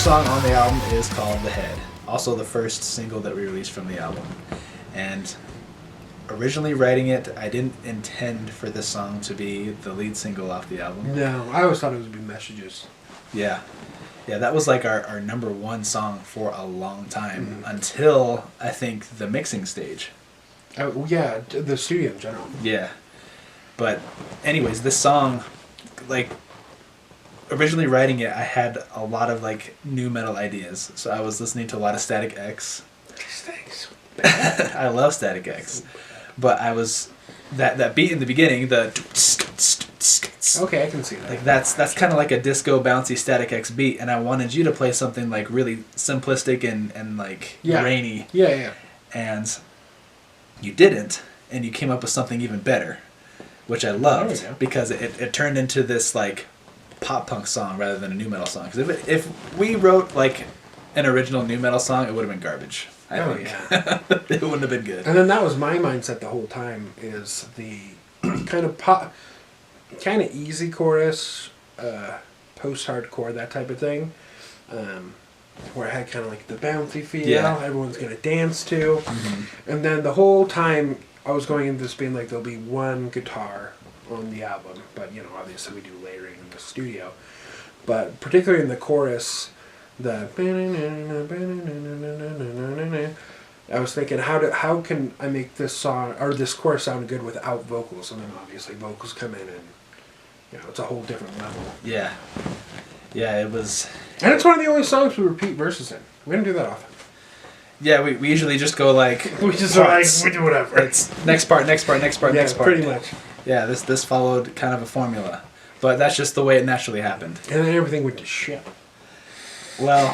first song on the album is called The Head. Also the first single that we released from the album. And originally writing it, I didn't intend for this song to be the lead single off the album. No, I always thought it would be Messages. Yeah. Yeah, that was like our number one song for a long time. Until, I think, the mixing stage. Oh, yeah, the studio in general. Yeah. But anyways, this song, like, originally writing it, I had a lot of like new metal ideas. So I was listening to a lot of Static X. Thanks. I love Static X. But I was that beat in the beginning, the okay, I can see that. like that's kind of like a disco bouncy Static X beat, and I wanted you to play something like really simplistic and like rainy. Yeah. And you didn't, and you came up with something even better, which I loved because it turned into this like pop punk song rather than a nu metal song. Because if we wrote like an original nu metal song, it would have been garbage. I think. Yeah. It wouldn't have been good. And then that was my mindset the whole time, is the kind of kind of easy chorus, post-hardcore, that type of thing, where I had kind of like the bouncy feel, everyone's going to dance to. Mm-hmm. And then the whole time I was going into this being like, there'll be one guitar on the album, but you know, obviously we do layering in the studio. But particularly in the chorus, I was thinking, how can I make this song or this chorus sound good without vocals? And then obviously vocals come in, and you know, it's a whole different level. Yeah, it was. And it's one of the only songs we repeat verses in. We don't do that often. Yeah, we usually just go like we just parts. We do whatever. It's next part, next part. Pretty much. Yeah, this followed kind of a formula, but that's just the way it naturally happened. And then everything went to shit. Well,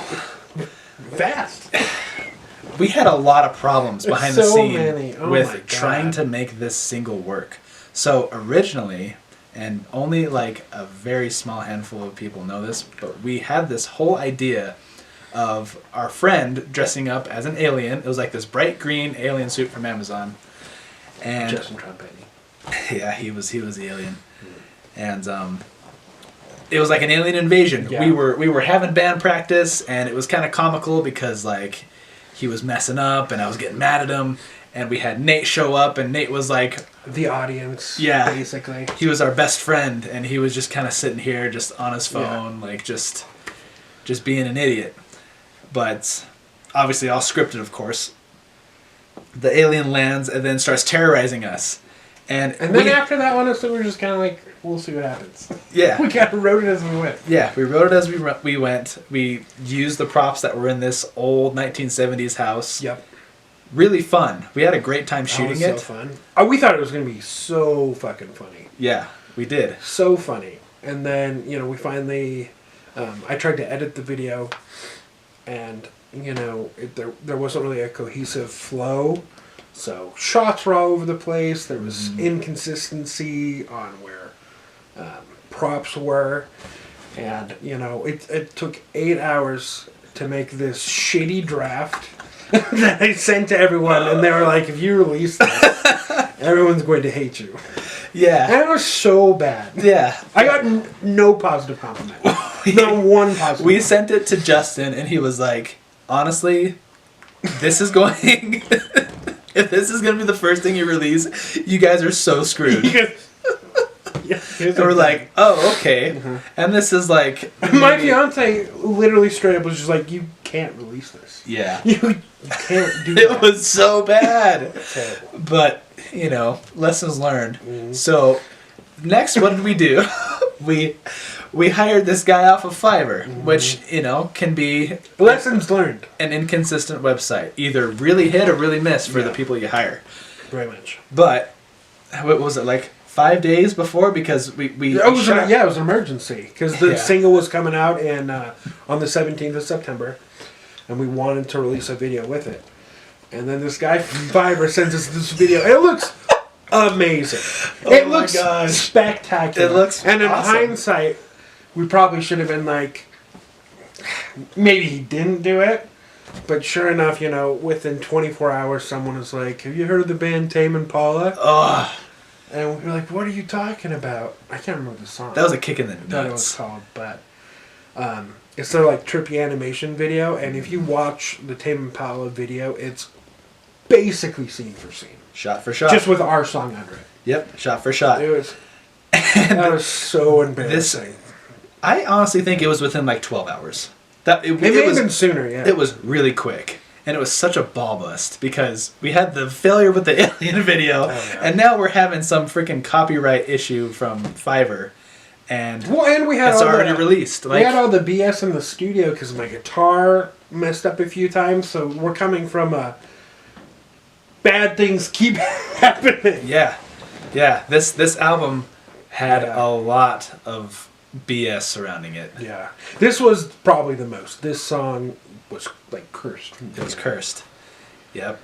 fast. We had a lot of problems behind the scene with trying to make this single work. So originally, and only like a very small handful of people know this, but we had this whole idea of our friend dressing up as an alien. It was like this bright green alien suit from Amazon. And Justin Trombetti. Yeah, he was the alien. And it was like an alien invasion. Yeah. We were having band practice, and it was kind of comical because like he was messing up and I was getting mad at him, and we had Nate show up, and Nate was like the audience. Yeah, basically. He was our best friend, and he was just kind of sitting here just on his phone, like just being an idiot. But obviously all scripted, of course. The alien lands and then starts terrorizing us. And then after that, honestly, we were just kind of like, we'll see what happens. Yeah. We kind of wrote it as we went. Yeah, we wrote it as we went. We used the props that were in this old 1970s house. Yep. Really fun. We had a great time shooting it. So fun. Oh, we thought it was going to be so fucking funny. Yeah, we did. So funny. And then, you know, we finally... I tried to edit the video, and, you know, there wasn't really a cohesive flow. So shots were all over the place. There was inconsistency on where props were. And, you know, it took 8 hours to make this shitty draft that I sent to everyone. And they were like, if you release this, everyone's going to hate you. Yeah. And it was so bad. Yeah. I got no positive compliment. Not one positive. We sent it to Justin, and he was like, honestly, this is going... If this is going to be the first thing you release, you guys are so screwed. And we're like, oh, okay. Mm-hmm. And this is like... My fiance literally straight up was just like, you can't release this. Yeah. You can't do that. It was so bad. But, you know, lessons learned. Mm-hmm. So, next, what did we do? We hired this guy off of Fiverr, which, you know, can be... Lessons learned. An inconsistent website. Either really hit or really miss for the people you hire. Very much. But, what was it, like 5 days before? Because we it was an emergency. Because the single was coming out on the 17th of September. And we wanted to release a video with it. And then this guy from Fiverr sends us this video. It looks amazing. It looks spectacular. It looks And in awesome. hindsight... We probably should have been like, maybe he didn't do it, but sure enough, you know, within 24 hours, someone was like, have you heard of the band Tame Impala? Ugh. And we were like, what are you talking about? I can't remember the song. That was a kick in the nuts. That it was called, but It's their like trippy animation video, and if you watch the Tame Impala video, it's basically scene for scene, shot for shot, just with our song under it. Yep, shot for shot. It was that was so embarrassing. I honestly think it was within like 12 hours. It may have was been sooner. Yeah, it was really quick. And it was such a ball bust because we had the failure with the alien video, and now we're having some freaking copyright issue from Fiverr. And we had it's already released. We had all the BS in the studio because my guitar messed up a few times, so we're coming from bad things keep happening. Yeah. This album had a lot of BS surrounding it. Yeah. This was probably the most. This song was like cursed. It was cursed. Yep.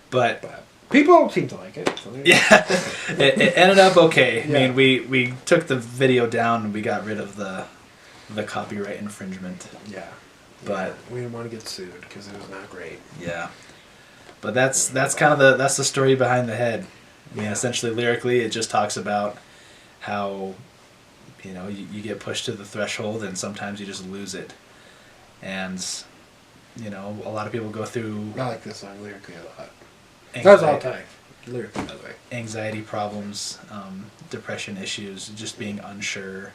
But people seem to like it. So yeah. it ended up okay. Yeah. I mean, we took the video down and we got rid of the copyright infringement. Yeah. But we didn't want to get sued because it was not great. Yeah. But that's kind of the story behind the head. I mean, essentially lyrically it just talks about how you get pushed to the threshold and sometimes you just lose it. And a lot of people go through... I like this song lyrically a lot. That was all time. Lyrically, by the way. Anxiety problems, depression issues, just being unsure.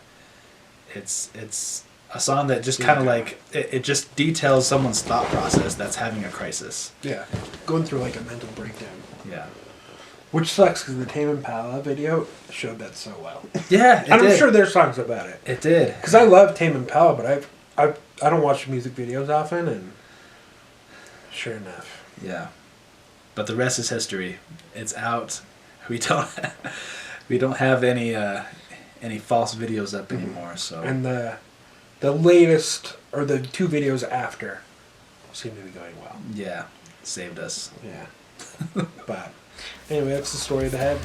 It's a song that just kind of like... It just details someone's thought process that's having a crisis. Yeah. Going through like a mental breakdown. Yeah. Which sucks because the Tame Impala video showed that so well. Yeah, and I'm sure there's songs about it. It did. Because I love Tame Impala, but I don't watch music videos often, and sure enough. Yeah. But the rest is history. It's out. We don't have any false videos up anymore. So. And the latest or the two videos after seem to be going well. Yeah, saved us. Yeah. But anyway, that's the story of the head.